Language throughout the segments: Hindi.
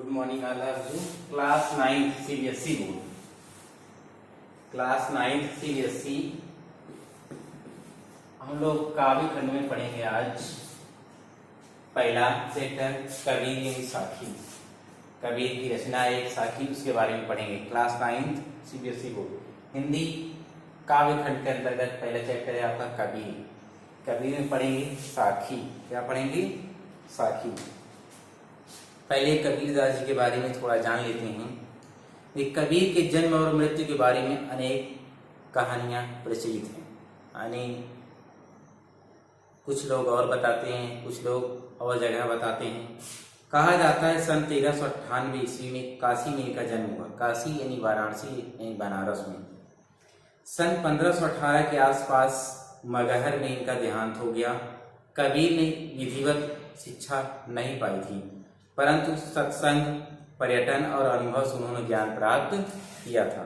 Good morning all of you. Class 9th CBSE board, class 9th CBSE हम लोग काव्य खंड में पढ़ेंगे आज पहला चैप्टर कबीर की साखी। कबीर की रचना एक साखी, उसके बारे में पढ़ेंगे। Class 9th CBSE board Hindi काव्य खंड के अंतर्गत पहला चैप्टर है आपका कबीर। कबीर में पढ़ेंगे साखी। क्या पढ़ेंगे? साखी। पहले कबीरदास जी के बारे में थोड़ा जान लेते हैं। एक कबीर के जन्म और मृत्यु के बारे में अनेक कहानियां प्रचलित हैं। यानी कुछ लोग और बताते हैं, कुछ लोग और जगह बताते हैं। कहा जाता है सन 1398 ईस्वी में काशी में इनका जन्म हुआ। काशी यानी वाराणसी यानी बनारस में। सन 1518 के आसपास मगहर में इनका देहांत हो गया। कबीर ने विधिवत शिक्षा नहीं पाई थी, परंतु सत्संग, पर्यटन और अनुभव से उन्होंने ज्ञान प्राप्त किया था।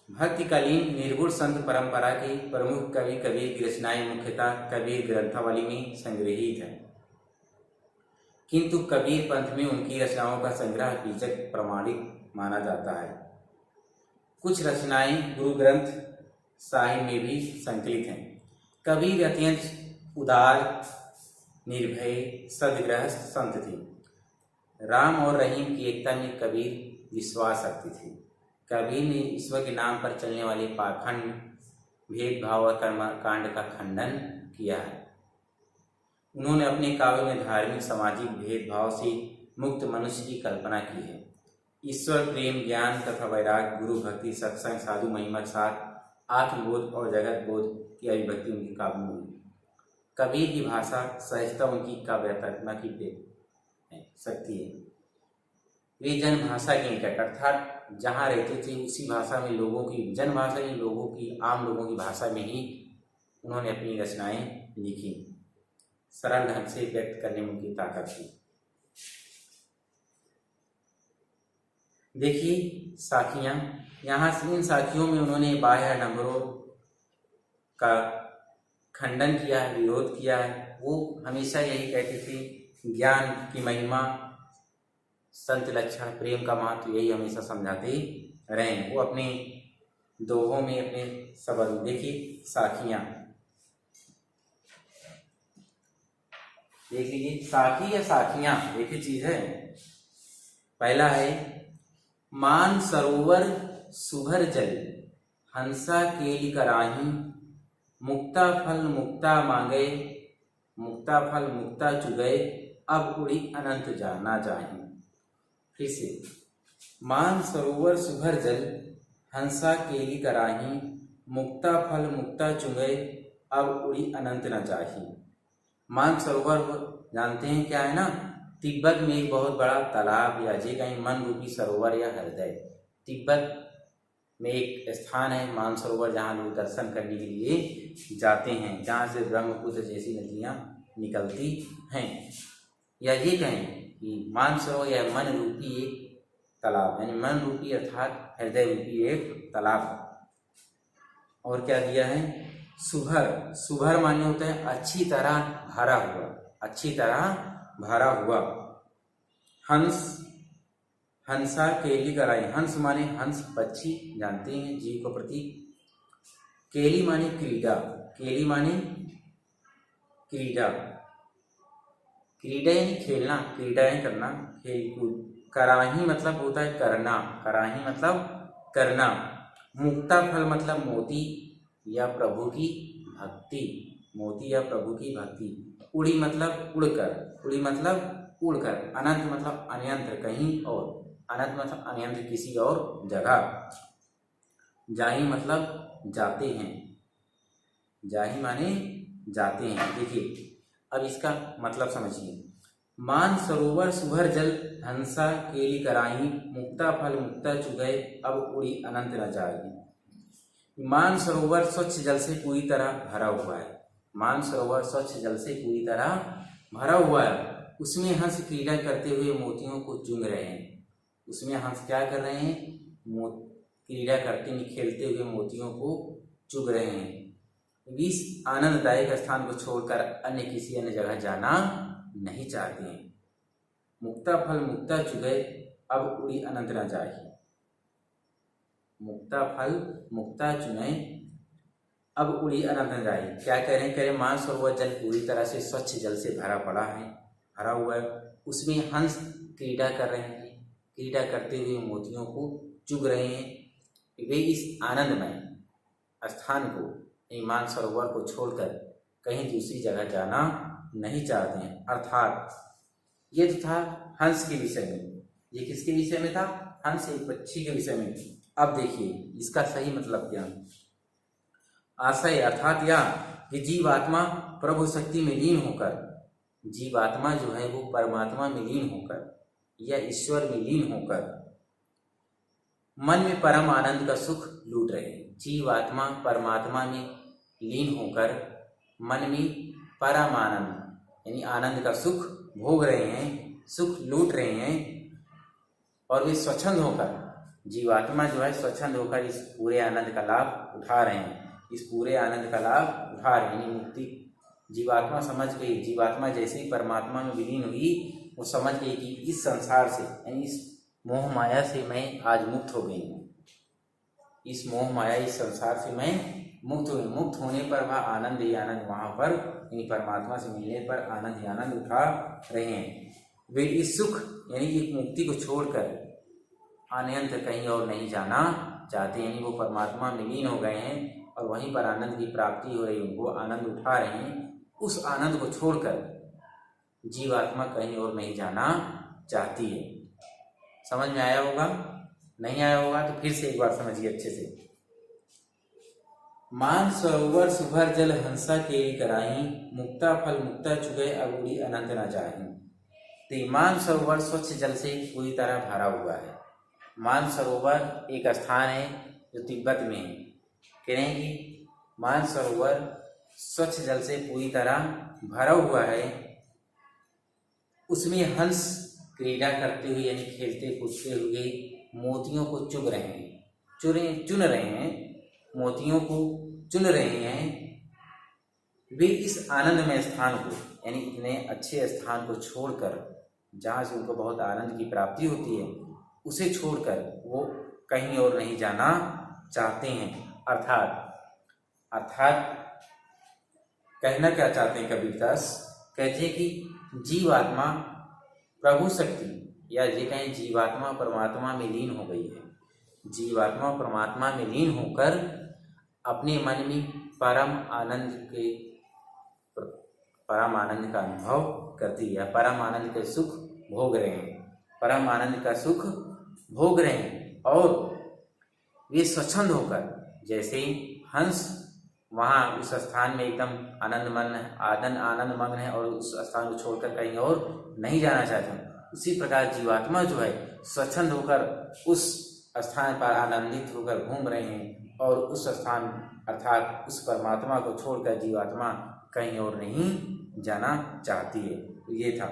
भक्तिकालीन निर्गुण संत परंपरा के प्रमुख कवि कबीर की रचनाएं मुख्यतः कबीर ग्रंथावली में संग्रहित है, किंतु कबीर पंथ में उनकी रचनाओं का संग्रह बीजक प्रमाणिक माना जाता है। कुछ रचनाएं गुरु ग्रंथ साहिब में भी संकलित हैं। कबीर अत्यंत उदार, निर्भय, सद्गृहस्थ संत थे। राम और रहीम की एकता में कबीर विश्वास रखते थे। कबीर ने ईश्वर के नाम पर चलने वाले पाखंड, भेदभाव और कर्मकांड का खंडन किया है। उन्होंने अपने काव्य में धार्मिक, सामाजिक भेदभाव से मुक्त मनुष्य की कल्पना की है। ईश्वर प्रेम, ज्ञान तथा वैराग, गुरु भक्ति, सत्संग, साधु महिमा के साथ आत्मबोध और जगत बोध की अभिव्यक्ति उनके काव्य में हुई। कबीर की भाषा, सहजता उनकी काव्यात्मकता की शक्ति है। वे जन भाषा के निकट अर्थात जहाँ रहते थे उसी भाषा में, लोगों की जन भाषा में, लोगों की, आम लोगों की भाषा में ही उन्होंने अपनी रचनाएं लिखी। सरल ढंग से व्यक्त करने में उनकी ताकत थी। देखिए साखियां, यहाँ इन साखियों में उन्होंने बाह्य आडंबरों का खंडन किया है, विरोध किया है। वो हमेशा यही कहते थे ज्ञान की महिमा, संत लक्षण, प्रेम का महत्व, यही हमेशा समझाते रहे। वो अपने दोहों में, अपने शब्द। देखिए साखियां, देख लीजिए साखी या साखियां एक ही चीज है। पहला है मान सरोवर सुभर जल, हंसा केली कराही, मुक्ता फल मुक्ता मांगे, मुक्ता फल मुक्ता चुगए, अब उड़ी अनंत जाना जाहि। फिर से मान सरोवर सुभर जल, हंसा केली कराही, मुक्ता फल मुक्ता चुगए, अब उड़ी अनंत न जाहि। मान सरोवर जानते हैं क्या है ना? तिब्बत में एक बहुत बड़ा तालाब या जे कहीं मन रूपी सरोवर या हृदय। तिब्बत में एक स्थान है मानसरोवर, जहाँ लोग दर्शन करने के लिए जाते हैं, जहाँ से ब्रह्मपुत्र जैसी नदियाँ निकलती हैं। या ये कहें कि मानसरोवर या मन रूपी एक तालाब, यानी मन रूपी अर्थात हृदय रूपी एक तालाब। और क्या दिया है? सुभर। सुभर माने होता है अच्छी तरह भरा हुआ, अच्छी तरह भरा हुआ। हंस, हंसा केली कराई। हंस माने हंस पक्षी, जानते हैं जीव का प्रतीक। केली माने क्रीड़ा, केली माने क्रीड़ा, क्रीड़ा यानी खेलना, क्रीड़ा यानी करना, खेल कूद। कराही मतलब होता है करना, कराही मतलब करना। मुक्ता फल मतलब मोती या प्रभु की भक्ति, मोती या प्रभु की भक्ति। उड़ी मतलब उड़कर, उड़ी मतलब उड़कर। अनंत मतलब अन्यंत्र, कहीं और। अनंत मतलब अन्यंत्र, किसी और जगह। जाहि मतलब जाते हैं, जाहि माने जाते हैं। देखिए अब इसका मतलब समझिए। मान सरोवर सुभर जल, हंसा केली कराही, मुक्ता फल मुक्ता चुगए, अब उड़ी अनंत न जाएगी। मान सरोवर स्वच्छ जल से पूरी तरह भरा हुआ है। मान सरोवर स्वच्छ जल से पूरी तरह भरा हुआ है। उसमें हंस क्रीड़ा करते हुए मोतियों को चुन रहे हैं। उसमें हंस क्या कर रहे हैं? क्रीड़ा करते हुए, खेलते हुए मोतियों को चुग रहे हैं। इस आनंददायक स्थान को छोड़कर अन्य किसी अन्य जगह जाना नहीं चाहते हैं। मुक्ता फल मुक्ता चुगय अब उड़ी अनंत न जाहि। मुक्ता फल मुक्ता चुनय अब उड़ी अनंत न जाहि। क्या कह रहे हैं? कह रहे मानसरोवर जल पूरी तरह से स्वच्छ जल से भरा पड़ा है, भरा हुआ है। उसमें हंस क्रीड़ा कर रहे हैं, क्रीड़ा करते हुए मोतियों को चुग रहे हैं। वे इस आनंदमय स्थान को, मानसरोवर को छोड़कर कहीं दूसरी जगह जाना नहीं चाहते हैं। अर्थात ये तो था हंस के विषय में। ये किसके विषय में था? हंस, एक पक्षी के विषय में। अब देखिए इसका सही मतलब क्या? आशय अर्थात यह कि जीवात्मा प्रभु शक्ति में लीन होकर, जीवात्मा जो है वो परमात्मा में लीन होकर या ईश्वर में लीन होकर मन में परम आनंद का सुख लूट रहे हैं। जीवात्मा परमात्मा में लीन होकर मन में परम आनंद यानी आनंद का सुख भोग रहे हैं, सुख लूट रहे हैं। और वे स्वच्छंद होकर, जीवात्मा जो है स्वच्छंद होकर इस पूरे आनंद का लाभ उठा रहे हैं, इस पूरे आनंद का लाभ उठा रहे हैं। यानी मुक्ति जीवात्मा समझ गई, जीवात्मा जैसे ही परमात्मा में विलीन हुई वो समझ गई कि इस संसार से यानी इस मोह माया से मैं आज मुक्त हो गई हूँ। इस मोह माया, इस संसार से मैं मुक्त हुई। मुक्त होने पर वह आनंद ही आनंद वहाँ पर यानी परमात्मा से मिलने पर आनंद ही आनंद उठा रहे हैं। वे इस सुख यानी एक मुक्ति को छोड़कर अन्यंत्र कहीं और नहीं जाना चाहते। यानी वो परमात्मा में लीन हो गए हैं और वहीं पर आनंद की प्राप्ति हो रही है, वो आनंद उठा रहे हैं। उस आनंद को छोड़कर जीवात्मा कहीं और नहीं जाना चाहती है। समझ में आया होगा? नहीं आया होगा तो फिर से एक बार समझिए अच्छे से। मान सरोवर सुभर जल हंसा केली कराही, मुक्ता फल मुक्ता चुगय अब उड़ी अनंत न जाहि। तो मान सरोवर स्वच्छ जल से पूरी तरह भरा हुआ है। मान सरोवर एक स्थान है जो तिब्बत में है। कह रहे हैं कि मान सरोवर स्वच्छ जल से पूरी तरह भरा हुआ है। उसमें हंस क्रीड़ा करते हुए यानी खेलते कूदते हुए मोतियों को चुग रहे हैं, चुन रहे हैं, मोतियों को चुन रहे हैं। वे इस आनंदमय स्थान को यानी इतने अच्छे स्थान को छोड़कर, जहाँ से उनको बहुत आनंद की प्राप्ति होती है, उसे छोड़कर वो कहीं और नहीं जाना चाहते हैं। अर्थात कहना क्या चाहते हैं कबीरदास? कहते हैं कि जीवात्मा प्रभु शक्ति या ये कहें जीवात्मा परमात्मा में लीन हो गई है। जीवात्मा परमात्मा में लीन होकर अपने मन में परम आनंद का अनुभव करती है, परम आनंद के सुख भोग रहे हैं, परम आनंद का सुख भोग रहे हैं। और वे स्वच्छंद होकर, जैसे हंस वहाँ उस स्थान में एकदम आनंद मग्न है और उस स्थान को छोड़कर कहीं और नहीं जाना चाहते हैं, उसी प्रकार जीवात्मा जो है स्वच्छंद होकर उस स्थान पर आनंदित होकर घूम रहे हैं और उस स्थान अर्थात उस परमात्मा को छोड़कर जीवात्मा कहीं और नहीं जाना चाहती है। तो ये था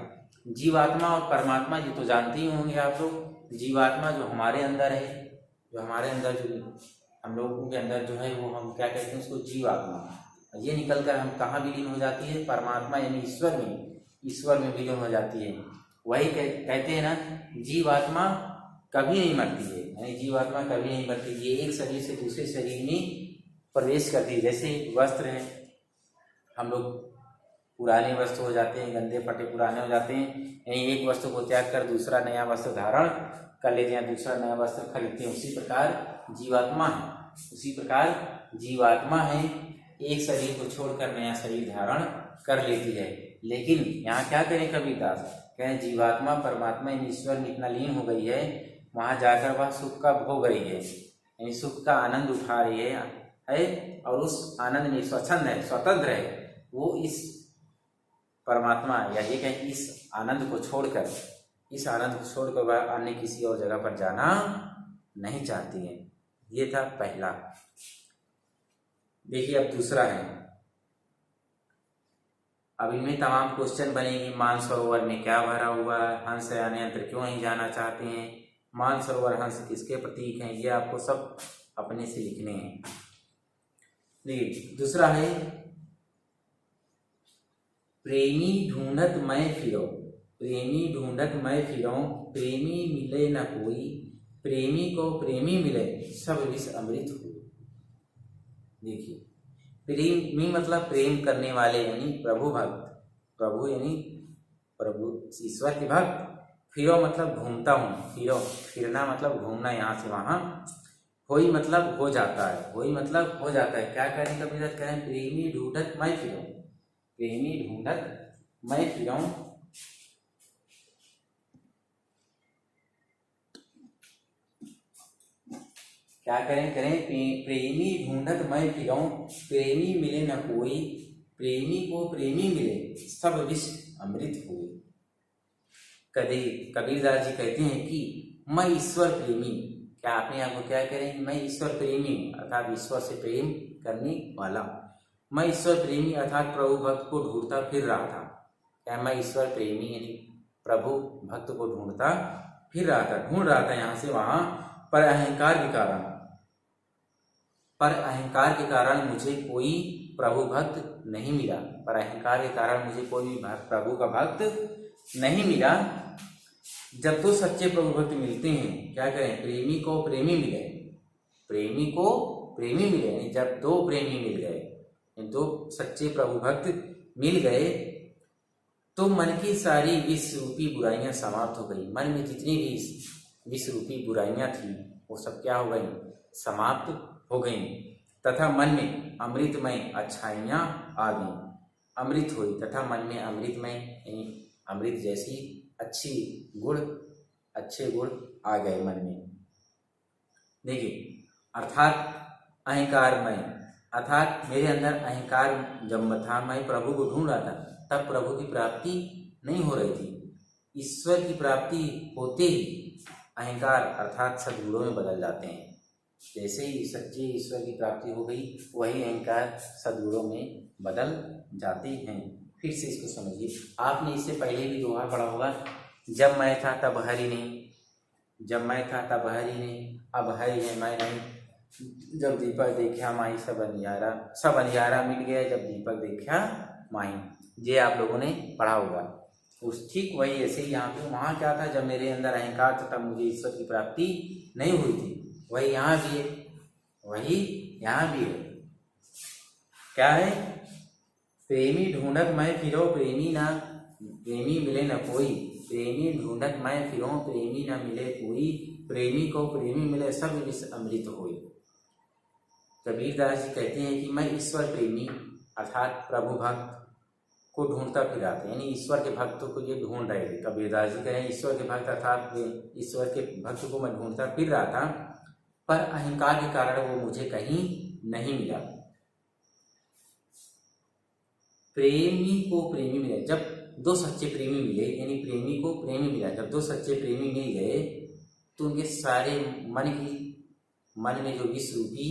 जीवात्मा और परमात्मा। ये तो जानते ही होंगे आप लोग। जीवात्मा जो हमारे अंदर है, जो हम लोगों के अंदर जो है वो हम क्या कहते हैं उसको जीवात्मा। ये निकलकर हम कहाँ विलीन हो जाती है? परमात्मा यानी ईश्वर में विलीन हो जाती है। वही कहते हैं ना, जीवात्मा कभी नहीं मरती है, यानी जीवात्मा कभी नहीं मरती। ये एक शरीर से दूसरे शरीर में प्रवेश करती है। जैसे वस्त्र है, हम लोग पुराने वस्त्र हो जाते हैं, गंदे फटे पुराने हो जाते हैं, यानी एक वस्त्र को त्याग कर दूसरा नया वस्त्र धारण कर लेते हैं, दूसरा नया वस्त्र खरीदते हैं। उसी प्रकार जीवात्मा है, एक शरीर को छोड़कर नया शरीर धारण कर लेती है। लेकिन यहाँ क्या करें कबीरदास? कहें जीवात्मा परमात्मा ईश्वर में इतना लीन हो गई है, वहाँ जाकर वह सुख का भोग रही है, यानी सुख का आनंद उठा रही है और उस आनंद में स्वतंत्र है। वो इस परमात्मा या ये कहें इस आनंद को छोड़कर वह अन्य किसी और जगह पर जाना नहीं चाहती है। ये था पहला। देखिए अब दूसरा है। अब इनमें तमाम क्वेश्चन बनेंगे। मानसरोवर में क्या भरा हुआ है? हंस अन्यंत्र क्यों नहीं जाना चाहते हैं? मानसरोवर हंस किसके प्रतीक हैं? ये आपको सब अपने से लिखने हैं। देखिए दूसरा है, प्रेमी ढूंढत मैं फिरो। प्रेमी ढूंढत मैं फिरऊं, प्रेमी मिले न कोई, प्रेमी को प्रेमी मिले, सब विष अमृत हो। देखिए, प्रेमी मतलब प्रेम करने वाले यानी प्रभु भक्त, प्रभु यानी प्रभु ईश्वर के भक्त। फिरो मतलब घूमता हूँ, फिरो फिरना मतलब घूमना यहाँ से वहाँ। होई मतलब हो जाता है, होई मतलब हो जाता है। क्या करें कबीरदास कहें, प्रेमी ढूंढत मैं फिरऊं, प्रेमी ढूंढत मैं फिरऊं, क्या करें करें, प्रेमी ढूंढत मैं फिरऊं, प्रेमी मिले न कोई, प्रेमी को प्रेमी मिले, सब विष अमृत हुए। कबीरदास जी कहते हैं कि मैं ईश्वर प्रेमी, क्या अपने आप को क्या करें, मैं ईश्वर प्रेमी अर्थात ईश्वर से प्रेम करने वाला। मैं ईश्वर प्रेमी अर्थात प्रभु भक्त को ढूंढता फिर रहा था। क्या मैं ईश्वर प्रेमी यानी प्रभु भक्त को ढूंढता फिर रहा था, ढूंढ रहा था यहाँ से वहां, पर अहंकार के कारण, पर अहंकार के कारण मुझे कोई प्रभु भक्त नहीं मिला, पर अहंकार के कारण मुझे कोई भी प्रभु का भक्त नहीं मिला। जब दो सच्चे प्रभु भक्त मिलते हैं, क्या करें, प्रेमी को प्रेमी मिले, प्रेमी को प्रेमी मिले यानी जब दो प्रेमी मिल गए, दो सच्चे प्रभु भक्त मिल गए, तो मन की सारी विष रूपी बुराइयां समाप्त हो गई। मन में जितनी भी विष रूपी बुराइयां थी वो सब क्या हो गई, समाप्त हो गई, तथा मन में अमृतमय अच्छाइयां आ गई, अमृत हुई, तथा मन में अमृतमय यानी अमृत जैसी अच्छे गुण आ गए मन में। देखिए, अर्थात अहंकारमय, अर्थात मेरे अंदर अहंकार जब था, मैं प्रभु को ढूंढ रहा था, तब प्रभु की प्राप्ति नहीं हो रही थी। ईश्वर की प्राप्ति होते ही अहंकार अर्थात सद्गुणों में बदल जाते हैं। जैसे ही सच्चे ईश्वर की प्राप्ति हो गई, वही अहंकार सद्गुणों में बदल जाते हैं। फिर से इसको समझिए, आपने इससे पहले भी दोहा पढ़ा होगा, जब मैं था तब हरि नहीं, जब मैं था तब हरि नहीं, अब हरि है मैं नहीं, जब दीपक देखा माई सब अंधियारा मिट गया, जब दीपक देखा माई। ये आप लोगों ने पढ़ा होगा। उस ठीक वही ऐसे ही यहाँ पे, वहाँ क्या था, जब मेरे अंदर अहंकार था तब मुझे ईश्वर की प्राप्ति नहीं हुई थी, वही यहाँ भी है, वही यहाँ भी है। क्या है, प्रेमी ढूंढत मैं फिरो, प्रेमी मिले न कोई, प्रेमी ढूंढत मैं फिरो, प्रेमी न मिले कोई, प्रेमी को प्रेमी मिले, सब विष अमृत होई। कबीरदास जी कहते हैं कि मैं ईश्वर प्रेमी अर्थात प्रभु भक्त को ढूंढता फिर रहा था, यानी ईश्वर के भक्तों को ये ढूंढ रहे थे। कबीरदास जी कहें ईश्वर के भक्त अर्थात ईश्वर के भक्त को मैं ढूंढता फिर रहा था, पर अहंकार के कारण वो मुझे कहीं नहीं मिला। प्रेमी को प्रेमी मिले, जब दो सच्चे प्रेमी मिले यानी प्रेमी को प्रेमी मिला, जब दो सच्चे प्रेमी मिल गए तो उनके सारे मन में जो विष रूपी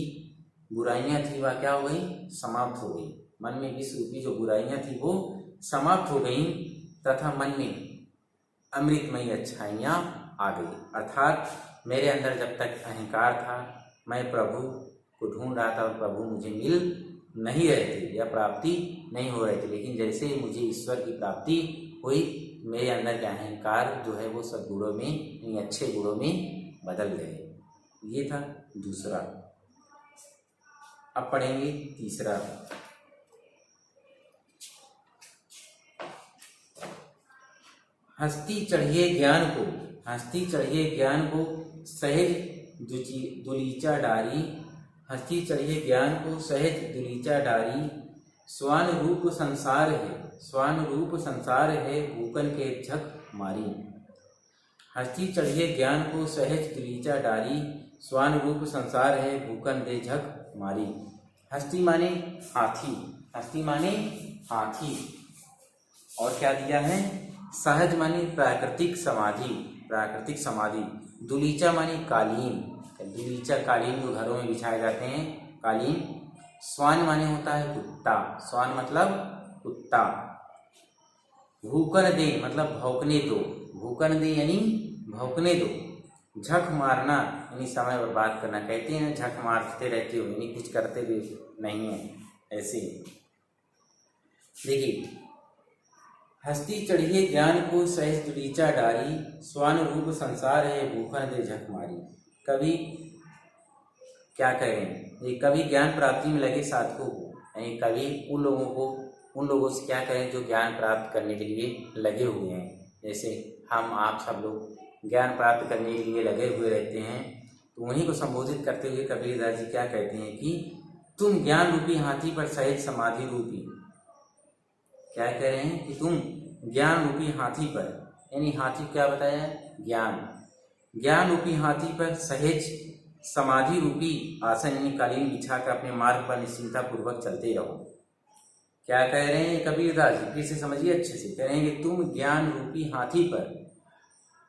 बुराइयां थी वह क्या हो गई, समाप्त हो गई। मन में विष रूपी जो बुराइयां थी वो समाप्त हो गई, तथा मन में अमृतमयी अच्छाइयां आ गई। अर्थात मेरे अंदर जब तक अहंकार था, मैं प्रभु को ढूंढ रहा था और प्रभु मुझे मिल नहीं रहे थे या प्राप्ति नहीं हो रही थी, लेकिन जैसे ही मुझे ईश्वर की प्राप्ति हुई, मेरे अंदर के अहंकार जो है वो सद्गुणों में यानी अच्छे गुणों में बदल गए। ये था दूसरा। अब पढ़ेंगे तीसरा। हस्ती चढ़िए ज्ञान को, हस्ती चढ़िए ज्ञान को, सहज दुलीचा डारी, हस्ती चढ़िए ज्ञान को सहज दुलीचा डारी, स्वान रूप संसार है, स्वान रूप संसार है, भूकन के झक मारी। हस्ती चढ़िए ज्ञान को सहज दुलीचा डारी, स्वान रूप संसार है, भूकन दे झक मारी। हस्ती माने हाथी, हस्ती माने हाथी, और क्या दिया है, सहज माने प्राकृतिक समाधि, प्राकृतिक समाधि। दुलीचा माने कालीन, दुलीचा कालीन जो घरों में बिछाए जाते हैं, कालीन। स्वान माने होता है कुत्ता, स्वान मतलब कुत्ता। भूकन दे मतलब भौंकने दो, भूकन दे यानी भौंकने दो। झक मारना यानी समय बर्बाद करना, कहते हैं झक मारते रहते हो यानी कुछ करते भी नहीं है, ऐसे। देखिए, हस्ती चढ़िए ज्ञान को सहज ऋचा डारी, स्वान रूप संसार है भूखा दे झक मारी। कवि क्या कहें, ये कवि ज्ञान प्राप्ति में लगे साधकों को, यानी कवि उन लोगों से क्या कहें जो ज्ञान प्राप्त करने के लिए लगे हुए हैं। जैसे हम आप सब लोग ज्ञान प्राप्त करने के लिए लगे हुए रहते हैं, तो उन्हीं को संबोधित करते हुए कबीरदास जी क्या कहते हैं कि तुम ज्ञान रूपी हाथी पर सहज समाधि रूपी, क्या कह रहे हैं कि तुम ज्ञान रूपी हाथी पर, यानी हाथी क्या बताया है, ज्ञान रूपी हाथी पर सहज समाधि रूपी आसन यानी कालीन बिछा कर अपने मार्ग पर निश्चिंता पूर्वक चलते रहो। क्या कह रहे हैं कबीरदास जी, फिर से समझिए अच्छे से। कह रहे हैं कि तुम ज्ञान रूपी हाथी पर,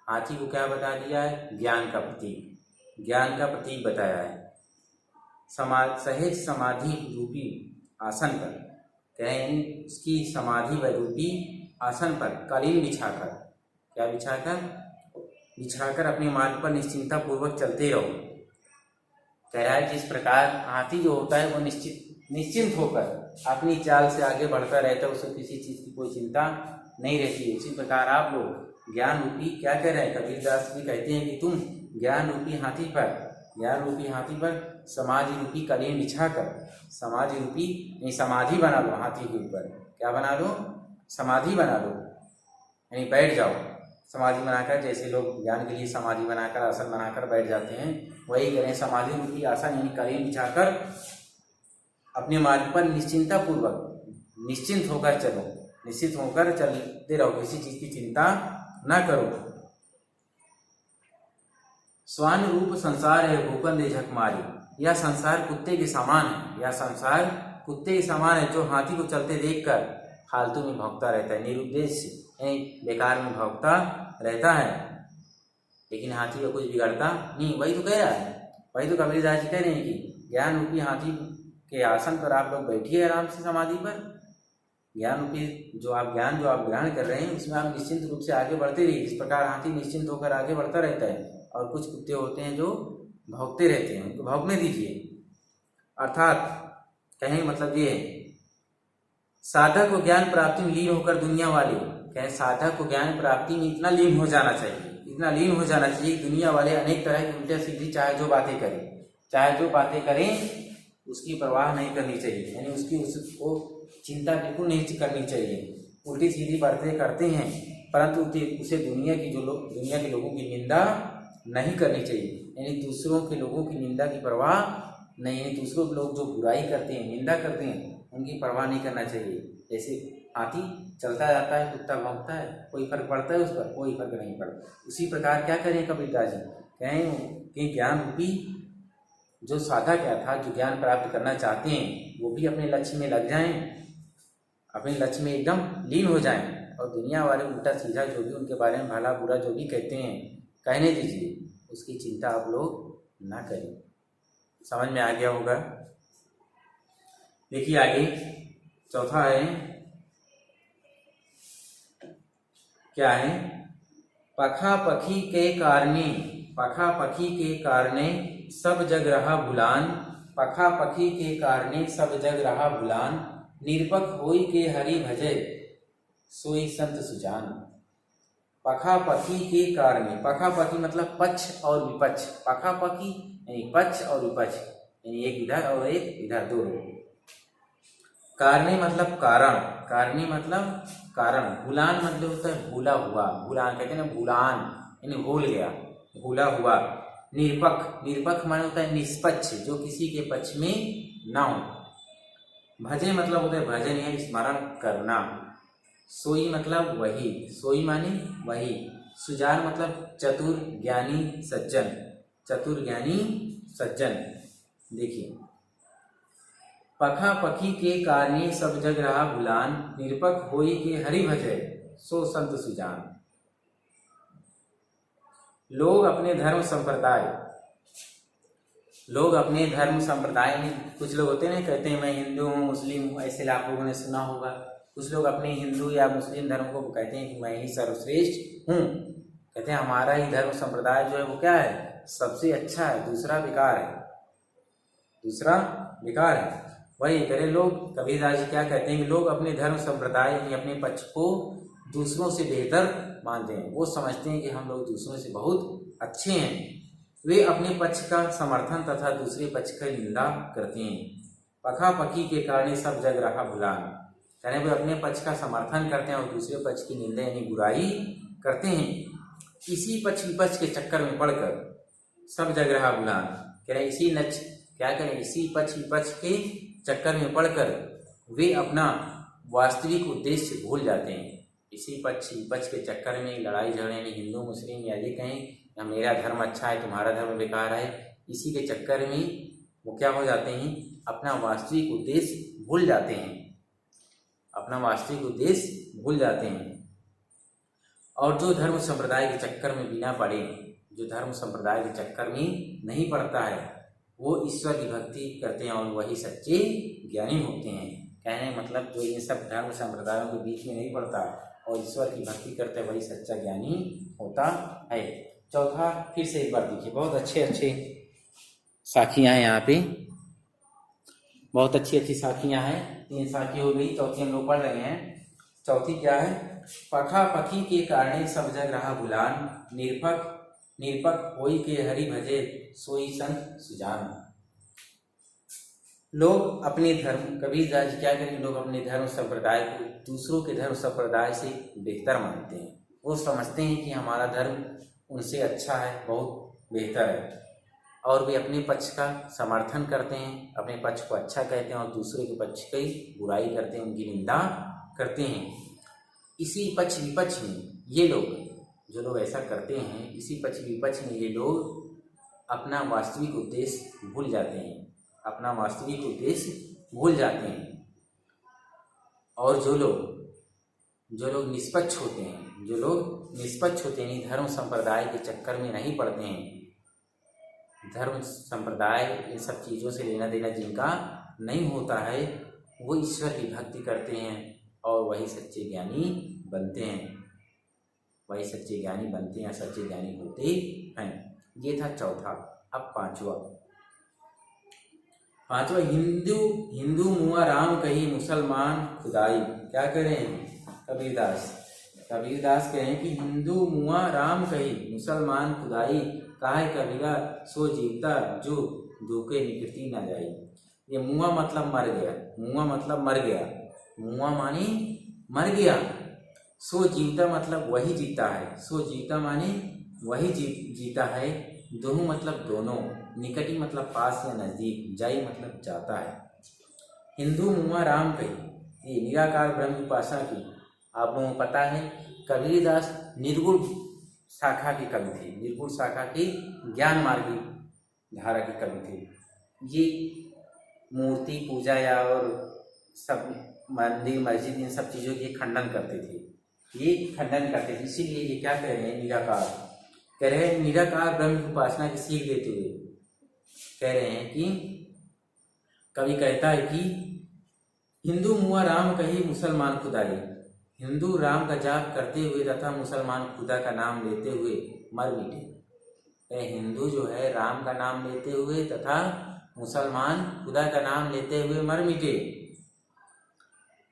हाथी को क्या बता दिया है, ज्ञान का प्रतीक बताया है। सहज समाधि रूपी आसन पर, कह रहे हैं उसकी समाधि व रूपी आसन पर कालीन बिछाकर, क्या बिछाकर अपने मार्ग पर निश्चिंता पूर्वक चलते रहो। कह रहा है जिस प्रकार हाथी जो होता है वो निश्चिंत होकर अपनी चाल से आगे बढ़ता रहता है, उसे किसी चीज की कोई चिंता नहीं रहती है, उसी प्रकार आप लोग ज्ञान रूपी, क्या कह रहे हैं कबीरदास जी कहते हैं कि तुम ज्ञान रूपी हाथी पर समाधि रूपी कालीन बिछाकर, समाधि रूपी समाधि बना लो हाथी के ऊपर, क्या बना लो, समाधि बना लो, यानी बैठ जाओ समाधि बनाकर। जैसे लोग ज्ञान के लिए समाधि बनाकर आसन बनाकर बैठ जाते हैं, वही करें समाधि रूपी आसन यानी कालीन बिछाकर अपने मार्ग पर निश्चिंता पूर्वक निश्चिंत होकर चलो, निश्चित होकर चलते रहो, किसी चीज की चिंता ना करो। स्वान रूप संसार है भूखन दे झक मारी, यह संसार कुत्ते के समान है, जो हाथी को चलते देखकर फालतू में भौंकता रहता है, निरुद्देश्य बेकार में भौंकता रहता है, लेकिन हाथी का कुछ बिगड़ता नहीं। वही तो कह रहा है, वही तो कबीरदास जी कह रहे हैं कि ज्ञान रूपी हाथी के आसन पर आप लोग बैठिए आराम से समाधि पर, ज्ञान रूपी जो आप ग्रहण कर रहे हैं उसमें आप निश्चिंत रूप से आगे बढ़ते रहिए। इस प्रकार हाथी निश्चिंत होकर आगे बढ़ता रहता है, और कुछ कुत्ते होते हैं जो भौंकते रहते हैं, उनको भौंकने दीजिए। अर्थात कहें मतलब ये साधक को ज्ञान प्राप्ति में लीन होकर दुनिया वाले, कहें साधक को ज्ञान प्राप्ति में इतना लीन हो जाना चाहिए, दुनिया वाले अनेक तरह की उल्टे सीधी चाहे जो बातें करें उसकी परवाह नहीं करनी चाहिए, यानी उसको चिंता बिल्कुल नहीं करनी चाहिए। उल्टी सीधी बातें करते हैं परंतु उसे दुनिया के लोगों की निंदा नहीं करनी चाहिए, यानी दूसरों के लोगों की निंदा की परवाह नहीं, यानी दूसरों के लोग जो बुराई करते हैं, निंदा करते हैं, उनकी परवाह नहीं करना चाहिए। जैसे हाथी चलता जाता है, कुत्ता भौंकता है, कोई फर्क पड़ता है उस पर, कोई फर्क नहीं पड़ता। उसी प्रकार क्या करें कबीरदास जी, कहें कि ज्ञान रूपी जो साधक क्या था, जो ज्ञान प्राप्त करना चाहते हैं, वो भी अपने लक्ष्य में लग जाएं, अपने लक्ष्य में एकदम लीन हो जाएं, और दुनिया वाले उल्टा सीधा जो भी उनके बारे में भला बुरा जो भी कहते हैं कहने दीजिए, उसकी चिंता आप लोग ना करें। समझ में आ गया होगा। देखिए आगे चौथा है, क्या है, पखा पखी के कारणे सब जग रहा भुलान, पखा पखी के कारणे सब जग रहा भुलान, निरपक होई के हरि भजे सोई संत सुजान। पखा पखी के कारणे, पखा पखी मतलब पक्ष और विपक्ष, पखा पखी यानी पक्ष और विपक्ष, यानी एक इधर और एक इधर, दो लोग। कारणे मतलब कारण, भूलान मतलब होता है भूला हुआ, भूलान कहते हैं ना, भूलान यानी भूल गया, भूला हुआ। निरपक्ष माने होता है निष्पक्ष, जो किसी के पक्ष में ना हो। भजे मतलब होता है भजन या स्मरण करना। सोई मतलब वही, सोई माने वही। सुजान मतलब चतुर ज्ञानी सज्जन। देखिए, पखा पखी के कारणे सब जग रहा भुलान, निरपक होई के हरि भजय सो संत सुजान। लोग अपने धर्म संप्रदाय में, कुछ लोग होते हैं कहते हैं मैं हिंदू हूँ, मुस्लिम हूँ, ऐसे आप लोगों ने सुना होगा। कुछ लोग अपने हिंदू या मुस्लिम धर्म को कहते हैं कि मैं ही सर्वश्रेष्ठ हूँ, कहते हैं हमारा ही धर्म संप्रदाय जो है वो क्या है, सबसे अच्छा है, दूसरा बेकार है। वही करे लोग, कबीरदास जी क्या कहते हैं कि लोग अपने धर्म संप्रदाय यानी अपने पक्ष को दूसरों से बेहतर मानते हैं। वो समझते हैं कि हम लोग दूसरों से बहुत अच्छे हैं। वे अपने पक्ष का समर्थन तथा दूसरे पक्ष की निंदा करते हैं। पखापखी के कारण सब जग रहा भुलान, यानी वे अपने पक्ष का समर्थन करते हैं और दूसरे पक्ष की निंदा यानी बुराई करते हैं। इसी पक्ष विपक्ष के चक्कर में पड़कर सब जग रहा भुलान, कह रहे इसी नच क्या करें, इसी पक्ष विपक्ष के चक्कर में पड़कर वे अपना वास्तविक उद्देश्य भूल जाते हैं। इसी पक्ष विपक्ष के चक्कर में लड़ाई झगड़े में हिंदू मुस्लिम या ये कहें या मेरा धर्म अच्छा है तुम्हारा धर्म बेकार है, इसी के चक्कर में वो क्या हो जाते हैं, अपना वास्तविक उद्देश्य भूल जाते हैं, अपना वास्तविक उद्देश्य भूल जाते हैं। और जो धर्म संप्रदाय के चक्कर में बिना पड़े, जो धर्म संप्रदाय के चक्कर में नहीं पड़ता है, वो ईश्वर की भक्ति करते हैं और वही सच्चे ज्ञानी होते हैं। कहने मतलब जो इन सब धर्म संप्रदायों के बीच में नहीं पड़ता और ईश्वर की भक्ति करते वही सच्चा ज्ञानी होता है। चौथा फिर से एक बार देखिए, बहुत अच्छे अच्छे साखियाँ हैं यहाँ पे, बहुत अच्छी अच्छी साखियाँ हैं। 3 साखी हो गई, चौथी हम लोग पढ़ रहे हैं। चौथी क्या है, पखापखी के कारण सब जग रहा भुलान, निरपक होई के हरि भजे सोई संत सुजान। लोग अपने धर्म कबीरदास जी क्या करेंगे, लोग अपने धर्म संप्रदाय को दूसरों के धर्म संप्रदाय से बेहतर मानते हैं। वो समझते हैं कि हमारा धर्म उनसे अच्छा है, बहुत बेहतर है, और वे अपने पक्ष का समर्थन करते हैं, अपने पक्ष को अच्छा कहते हैं और दूसरे के पक्ष की बुराई करते हैं, उनकी निंदा करते हैं। इसी पक्ष विपक्ष में ये लोग, जो लोग ऐसा करते हैं, इसी पक्ष विपक्ष में ये लोग अपना वास्तविक उद्देश्य भूल जाते हैं, अपना वास्तविक उद्देश्य भूल जाते हैं। और जो लोग निष्पक्ष होते हैं, जो लोग निष्पक्ष होते हैं, धर्म संप्रदाय के चक्कर में नहीं पड़ते हैं, धर्म संप्रदाय इन सब चीज़ों से लेना देना जिनका नहीं होता है, वो ईश्वर की भक्ति करते हैं और वही सच्चे ज्ञानी बनते हैं, वही सच्चे ज्ञानी बनते हैं, सच्चे ज्ञानी होते हैं। ये था चौथा। अब पांचवा, हिंदू मुआ राम कही मुसलमान खुदाई। क्या करें, कबीरदास कहें कि हिंदू मुआ राम कही मुसलमान खुदाई, काहे कबीरा सो जीवता जो धोखे निकटी ना जाई। ये मुआ मतलब मर गया, मुआ मतलब मर गया, मुआ मानी मर गया, सो जीवता मतलब वही जीता है, सो जीवता मानी वही जीता है, दोनों मतलब दोनों, निकटी मतलब पास या नजदीक, जाई मतलब जाता है। हिंदू मुआ राम कही, ये निराकार ब्रह्म उपासना की आप लोगों को पता है। कबीरदास निर्गुण शाखा के कवि थे, निर्गुण शाखा के ज्ञान मार्गी धारा के कवि थे। ये मूर्ति पूजा या और सब मंदिर मस्जिद इन सब चीज़ों के खंडन करते थे, ये खंडन करते थे। इसीलिए ये क्या कह रहे हैं, निराकार कह रहे हैं, निराकार ब्रह्म उपासना की सीख देते हुए कह रहे हैं कि कवि कहता है कि हिंदू मुआ राम कही मुसलमान खुदाई, हिंदू राम का जाप करते हुए तथा मुसलमान खुदा का नाम लेते हुए मर मिटे। हिंदू जो है राम का नाम लेते हुए तथा मुसलमान खुदा का नाम लेते हुए मर मिटे,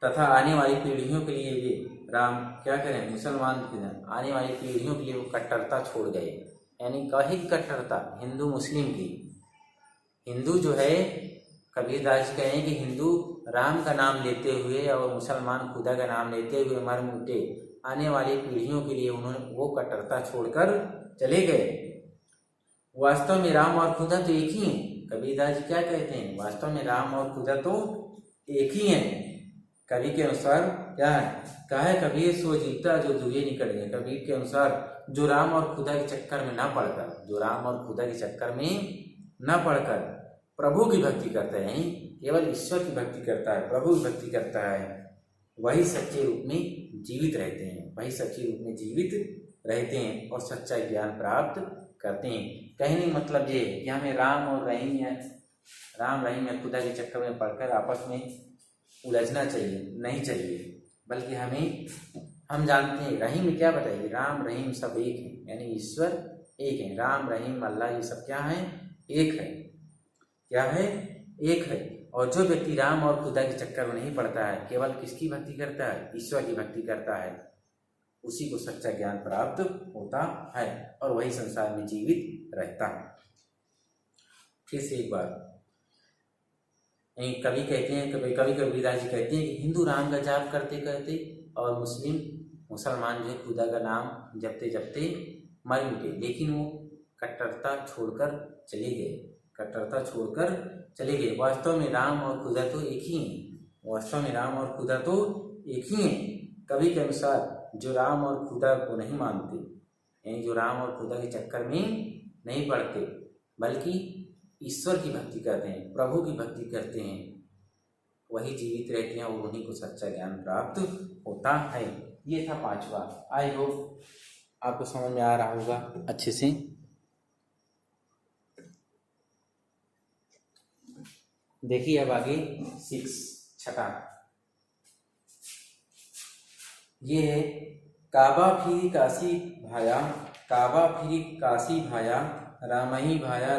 तथा आने वाली पीढ़ियों के लिए वे राम क्या करें, मुसलमान आने वाली पीढ़ियों के लिए वो कट्टरता छोड़ गए। यानी काहे की कट्टरता, हिंदू मुस्लिम की। हिंदू जो है कबीरदास जी कहें कि हिंदू राम का नाम लेते हुए और मुसलमान खुदा का नाम लेते हुए मर मिटे, आने वाली पीढ़ियों के लिए उन्होंने वो कट्टरता छोड़कर चले गए। वास्तव में राम और खुदा तो एक ही हैं। कबीरदास जी क्या कहते हैं, वास्तव में राम और खुदा तो एक ही हैं। कवि के अनुसार क्या है, काहे कबीर सो जीता जो दुए निकल गए। कबीर के अनुसार जो राम और खुदा के चक्कर में ना पड़कर, जो राम और खुदा के चक्कर में न पढ़कर प्रभु की भक्ति करता है, यानी केवल ईश्वर की भक्ति करता है, प्रभु की भक्ति करता है, वही सच्चे रूप में जीवित रहते हैं, वही सच्चे रूप में जीवित रहते हैं और सच्चा ज्ञान प्राप्त करते हैं। कहने का मतलब ये कि हमें राम और रहीम या खुदा के चक्कर में पढ़कर आपस में उलझना चाहिए नहीं चाहिए, बल्कि हम जानते हैं रहीम क्या बताइए, राम रहीम सब एक हैं, यानी ईश्वर एक है। राम रहीम अल्लाह ये सब क्या है, एक है। क्या है, एक है। और जो व्यक्ति राम और खुदा के चक्कर में नहीं पड़ता है, केवल किसकी भक्ति करता है, ईश्वर की भक्ति करता है, उसी को सच्चा ज्ञान प्राप्त होता है और वही संसार में जीवित रहता है। फिर से एक बार कवि कहते हैं, कवि कबीरदास जी कहते हैं कि हिंदू राम का जाप करते करते और मुसलमान जो है खुदा का नाम जपते जपते मर मिटे, लेकिन वो कट्टरता छोड़कर चले गए। वास्तव में राम और खुदा तो एक ही हैं। कवि के अनुसार जो राम और खुदा को नहीं मानते, यानी जो राम और खुदा के चक्कर में नहीं पड़ते, बल्कि ईश्वर की भक्ति करते हैं, प्रभु की भक्ति करते हैं, वही जीवित रहते हैं और उन्हीं को सच्चा ज्ञान प्राप्त होता है। ये था 5वां। आई होप आपको समझ में आ रहा होगा अच्छे से। देखिए अब आगे 6 ये है काबा फिरी काशी भाया रामही भाया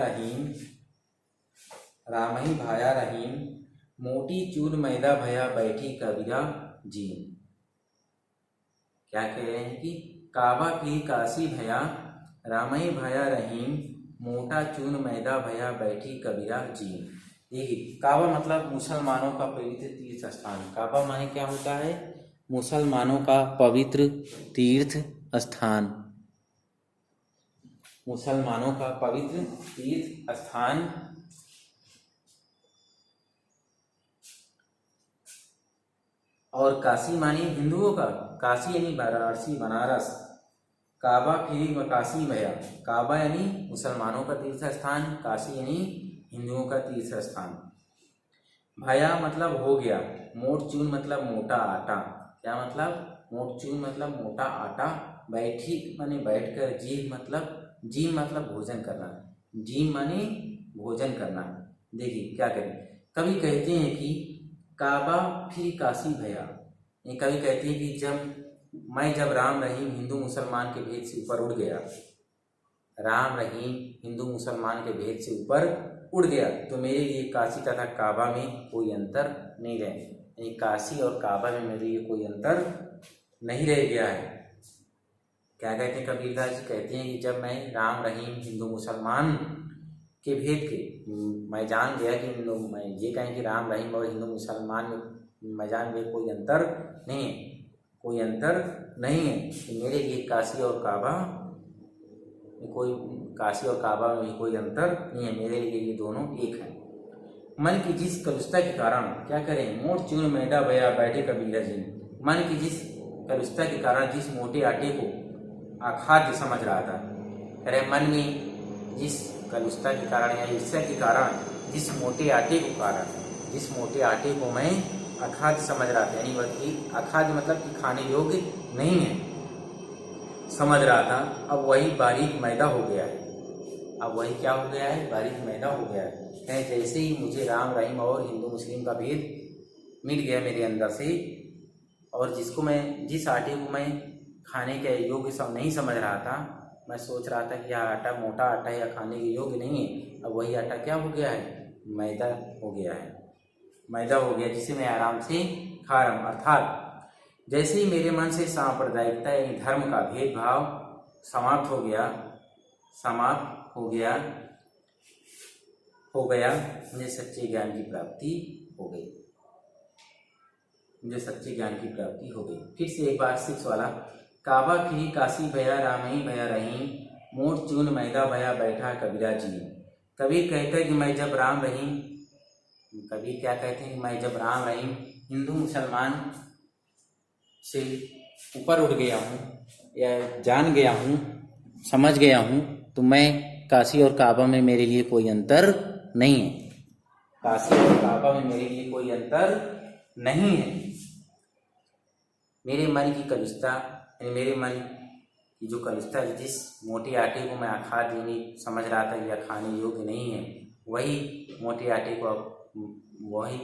रहीम मोटी चूर मैदा भया बैठी कबीरा जी। क्या कह रहे हैं कि काबा फिरी काशी भया रामही भाया रहीम मोटा चून मैदा भया बैठी कबीरा जी। देखिए काबा मतलब मुसलमानों का पवित्र तीर्थ स्थान। काबा माने क्या होता है? मुसलमानों का पवित्र तीर्थ स्थान। मुसलमानों का पवित्र तीर्थ स्थान। और काशी मानी हिंदुओं का, काशी यानी वाराणसी बनारस। काबा फिर काशी भया, काबा यानी मुसलमानों का तीर्थ स्थान, काशी यानी हिंदुओं का तीर्थ स्थान। भया मतलब हो गया, मोट चून मतलब मोटा आटा। क्या मतलब? मोट चून मतलब मोटा आटा। बैठी माने बैठकर। जी मतलब भोजन करना। जी माने भोजन करना। देखिए क्या करें, कभी कहते हैं कि काबा फिर काशी भया। ये कभी कहते हैं कि जब राम रहीम हिंदू मुसलमान के भेद से ऊपर उड़ गया, राम रहीम हिंदू मुसलमान के भेद से ऊपर उड़ गया, तो मेरे लिए काशी तथा काबा में कोई अंतर नहीं रहे। यानी काशी और काबा में मेरे लिए कोई अंतर नहीं रह गया है। क्या कहते हैं कबीरदास जी? कहते हैं कि जब मैं राम रहीम हिंदू मुसलमान के भेद के मैं जान गया कि मैं ये कहें कि राम रहीम और हिंदू मुसलमान में मैं जान गया कोई अंतर नहीं है, कि मेरे लिए काशी और काबा में भी कोई अंतर नहीं है, मेरे लिए ये दोनों एक हैं। मन की जिस कलुषता के कारण, क्या करें, मोट चून मैदा भया बैठे कबीरा जी। मन की जिस कलुषता के कारण, जिस मोटे आटे को अखाद्य समझ रहा था, कह रहे मन में जिस कलुषता के कारण या ईर्ष्या के कारण जिस मोटे आटे को मैं अखाद्य समझ रहा था, यानी वह अखाद्य मतलब कि खाने योग्य नहीं है समझ रहा था, अब वही बारीक मैदा हो गया है। अब वही क्या हो गया है? बारीक मैदा हो गया है। जैसे ही मुझे राम रहीम और हिंदू मुस्लिम का भेद मिट गया मेरे अंदर से, और जिस आटे को मैं खाने के योग्य सब नहीं समझ रहा था, मैं सोच रहा था कि यह आटा मोटा आटा है या खाने के योग्य नहीं है, अब वही आटा क्या हो गया है? मैदा हो गया, जिसे मैं आराम से खा रहा हूँ। अर्थात जैसे ही मेरे मन से सांप्रदायिकता यानी धर्म का भेदभाव समाप्त हो गया, मुझे सच्चे ज्ञान की प्राप्ति हो गई। फिर से एक बार 6 वाला। काबा फिरी काशी भया रामही भया रहीम मोट चून मैदा भया बैठा कबीरा जी। कबीर कहते हैं कि मैं जब राम रहीम हिंदू मुसलमान से ऊपर उठ गया हूँ या जान गया हूँ, समझ गया हूँ, तो मैं काशी और काबा में मेरे लिए कोई अंतर नहीं है। मेरे मन की कलुषता, मेरे मन की जो कलुषता, जिस मोटे आटे को मैं अखाद्य नहीं समझ रहा था या खाने योग्य नहीं है, वही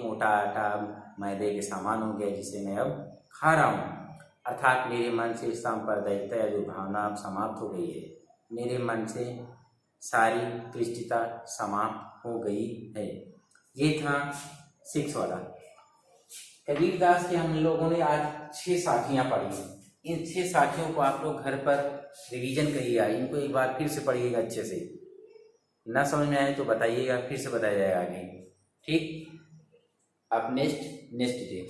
मोटा आटा मैदे के समान हो गया, जिसे मैं अब खा रहा हूँ। अर्थात मेरे मन से सांप्रदायिकता या जो भावना अब समाप्त हो गई है, मेरे मन से सारी कृष्टता समाप्त हो गई है। ये था 6 वाला। कबीरदास के हम लोगों ने आज 6 साखियां पढ़ी हैं। इन 6 साखियों को आप लोग घर पर रिवीजन करिएगा, इनको एक बार फिर से पढ़िएगा अच्छे से। ना समझ में आए तो बताइएगा, फिर से बताया जाएगा आगे। ठीक, अब नेक्स्ट डे।